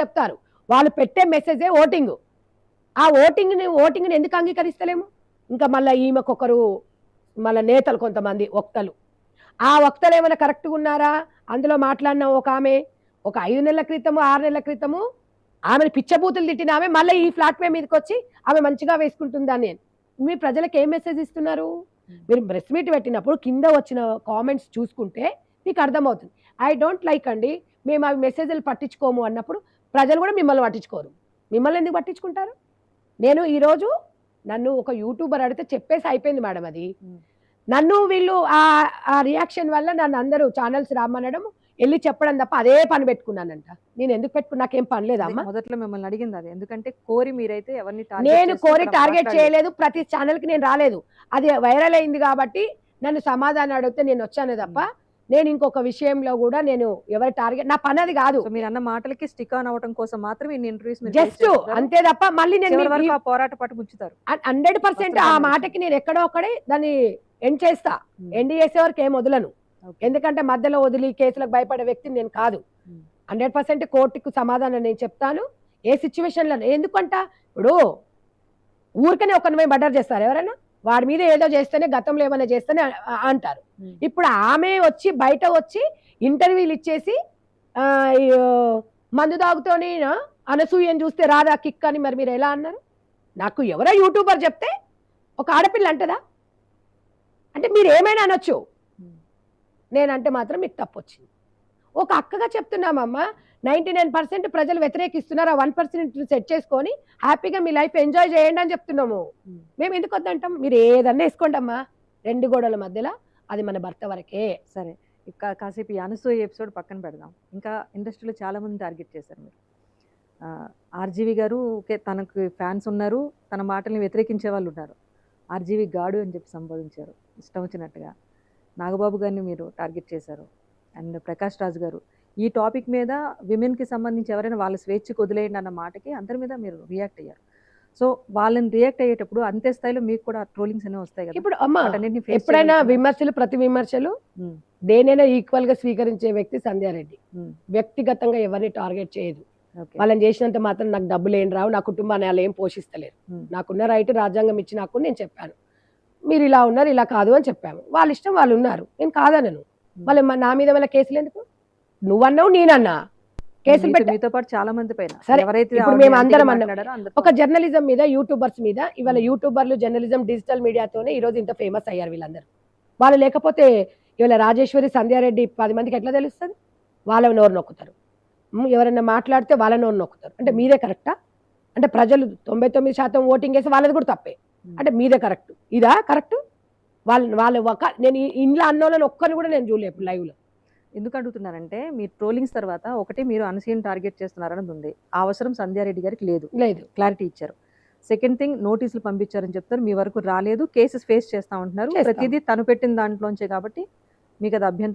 చెప్తారు. వాళ్ళు పెట్టే మెసేజే ఓటింగ్. ఆ ఓటింగ్‌ని ఎందుకు అంగీకరిస్తలేము? ఇంకా మళ్ళా ఈమెకొకరు మళ్ళా నేతలు కొంతమంది వక్తలు. ఆ వక్తలేమైనా కరెక్ట్‌గున్నారా? అందులో మాట్లాడిన ఒకామె ఒక 5 నెలల క్రితము, 6 నెలల క్రితము ఆమెను పిచ్చబూతులు తిట్టిన ఆమె మళ్ళా ఈ ప్లాట్‌ఫామ్ మీదకొచ్చి ఆమె మంచిగా వేసుకుంటుందని. మీ ప్రజలకు ఏం మెసేజ్ ఇస్తున్నారు? మీరు ప్రెస్ మీట్ పెట్టినప్పుడు కింద వచ్చిన కామెంట్స్ చూసుకుంటే మీకు అర్థమవుతుంది. ఐ డోంట్ లైక్ అండి. మేము అవి మెసేజ్‌లు పట్టించుకోము అన్నప్పుడు ప్రజలు కూడా మిమ్మల్ని పట్టించుకోరు. మిమ్మల్ని ఎందుకు పట్టించుకుంటారు? నేను ఈరోజు నన్ను ఒక యూట్యూబర్ అడిగితే చెప్పేసి అయిపోయింది మేడం అది. నన్ను వీళ్ళు ఆ రియాక్షన్ వల్ల నన్ను అందరూ ఛానల్స్ రమ్మనడం, ఎళ్లి చెప్పడం తప్ప అదే పని పెట్టుకున్నానంట. నేను ఎందుకు పెట్టుకున్నా? నాకేం పని లేదా అమ్మ? మొదట్లో మిమ్మల్ని అడిగింది అది. ఎందుకంటే కోరి మీరైతే ఎవరిని నేను కోరి టార్గెట్ చేయలేదు. ప్రతి ఛానల్‌కి నేను రాలేదు. అది వైరల్ అయింది కాబట్టి నన్ను సమాధానం అడిగితే నేను వచ్చానే తప్ప, నేను ఇంకొక విషయంలో కూడా నేను ఎవరి టార్గెట్ నా పని అది కాదు. మీరు అన్న మాటలకి స్టిక్ ఆన్ అవ్వడం కోసం మాత్రం ఇన్ని ఇంటర్వ్యూస్ మీరు జస్ట్ అంతే తప్ప మళ్ళీ నేను చివరి వరకు ఆ పోరాట పట్టు ముంచుతారు. 100% ఆ మాటకి నేను ఎక్కడో ఒక్కడే దాన్ని ఎండ్ చేస్తా. ఎండ్ చేసే వరకు ఏం వదలను. ఎందుకంటే మధ్యలో వదిలి కేసులకు భయపడే వ్యక్తిని నేను కాదు. 100% కోర్టుకు సమాధానం నేను చెప్తాను. ఏ సిచ్యువేషన్‌లో ఎందుకంట ఇప్పుడు ఊరికనే ఒకరిని మర్డర్ చేస్తారు ఎవరైనా? వాడి మీద ఏదో చేస్తేనే గతంలో ఏమైనా చేస్తేనే అంటారు. ఇప్పుడు ఆమె వచ్చి బయట వచ్చి ఇంటర్వ్యూలు ఇచ్చేసి మందు తాగుతోని అనసూయని చూస్తే రాదా కిక్ అని మరి మీరు ఎలా అన్నారు? నాకు ఎవరో యూట్యూబర్ చెప్తే ఒక ఆడపిల్ల అంటదా? అంటే మీరు ఏమైనా అనొచ్చు. నేనంటే మాత్రం మీకు తప్పొచ్చింది. ఒక అక్కగా చెప్తున్నామమ్మా 99% ప్రజలు వ్యతిరేకిస్తున్నారు. ఆ 1% సెట్ చేసుకొని హ్యాపీగా మీ లైఫ్ ఎంజాయ్ చేయండి అని చెప్తున్నాము. మేము ఎందుకు వద్దంటాం? మీరు ఏదన్నా వేసుకోండి అమ్మా, 2 గోడల మధ్యలో అది మన భర్త వరకే. సరే, కాసేపు ఈ అనసూయ ఎపిసోడ్ పక్కన పెడదాం. ఇంకా ఇండస్ట్రీలో చాలా మంది టార్గెట్ చేశారు మీరు. ఆర్జీవి గారు ఓకే, తనకు ఫ్యాన్స్ ఉన్నారు, తన మాటల్ని వ్యతిరేకించే వాళ్ళు ఉన్నారు. ఆర్జీవి గాడు అని చెప్పి సంబోధించారు ఇష్టం వచ్చినట్టుగా. నాగబాబు గారిని మీరు టార్గెట్ చేశారు. అండ్ ప్రకాష్ రాజ్ గారు ఈ టాపిక్ మీద విమెన్కి సంబంధించి ఎవరైనా వాళ్ళ స్వేచ్ఛకు వదిలేయండి అన్న మాటకి అందరి మీద మీరు రియాక్ట్ అయ్యారు. సో వాళ్ళని రియాక్ట్ అయ్యేటప్పుడు అంతే స్థాయిలో మీకు కూడా ట్రోలింగ్స్ అనేవి వస్తాయి కదా. ఇప్పుడు అమ్మా ఎప్పుడైనా విమర్శలు ప్రతి విమర్శలు దేనైనా ఈక్వల్ గా స్వీకరించే వ్యక్తి సంధ్యారెడ్డి. వ్యక్తిగతంగా ఎవరిని టార్గెట్ చేయదు. వాళ్ళని చేసినంత మాత్రం నాకు డబ్బులు ఏం రావు, నా కుటుంబాన్ని అలా ఏం పోషిస్తలేరు. నాకున్న రైట్ రాజ్యాంగం ఇచ్చి నాకు నేను చెప్పాను. మీరు ఇలా ఉన్నారు ఇలా కాదు అని చెప్పాము. వాళ్ళ ఇష్టం వాళ్ళు ఉన్నారు, నేను కాదనను. వాళ్ళు నా మీద వాళ్ళ కేసులు ఎందుకు? నువ్వన్నావు నేనన్నా కేసులు మీతో పాటు చాలా మంది పైన. సరే, ఇప్పుడు మేము అందరం అన్నాం ఒక జర్నలిజం మీద, యూట్యూబర్స్ మీద. ఇవాళ యూట్యూబర్లు జర్నలిజం డిజిటల్ మీడియాతోనే ఈ రోజు ఇంత ఫేమస్ అయ్యారు వీళ్ళందరూ. వాళ్ళు లేకపోతే ఇవాళ రాజేశ్వరి సంధ్యారెడ్డి 10 మందికి ఎట్లా తెలుస్తుంది? వాళ్ళ నోరు నొక్కుతారు. ఎవరైనా మాట్లాడితే వాళ్ళ నోరు నొక్కుతారు. అంటే మీదే కరెక్టా? అంటే ప్రజలు 99% ఓటింగ్ వేసి వాళ్ళది కూడా తప్పే. అంటే మీదే కరెక్ట్, ఇదా కరెక్ట్? వాళ్ళు నేను ఇంట్లో అన్నోళ్ళని ఒక్కరిని కూడా నేను చూడలేదు లైవ్ లో. ఎందుకు అడుగుతున్నారంటే మీరు ట్రోలింగ్స్ తర్వాత ఒకటి మీరు అనసూయని టార్గెట్ చేస్తున్నారని ఉంది. ఆ అవసరం సంధ్యారెడ్డి గారికి లేదు, క్లారిటీ ఇచ్చారు. సెకండ్ థింగ్, నోటీసులు పంపించారని చెప్తారు, మీ వరకు రాలేదు, కేసెస్ ఫేస్ చేస్తా ఉంటున్నారు. ప్రతిదీ తను పెట్టిన దాంట్లోంచే కాబట్టి మీకు అది అభ్యంతరం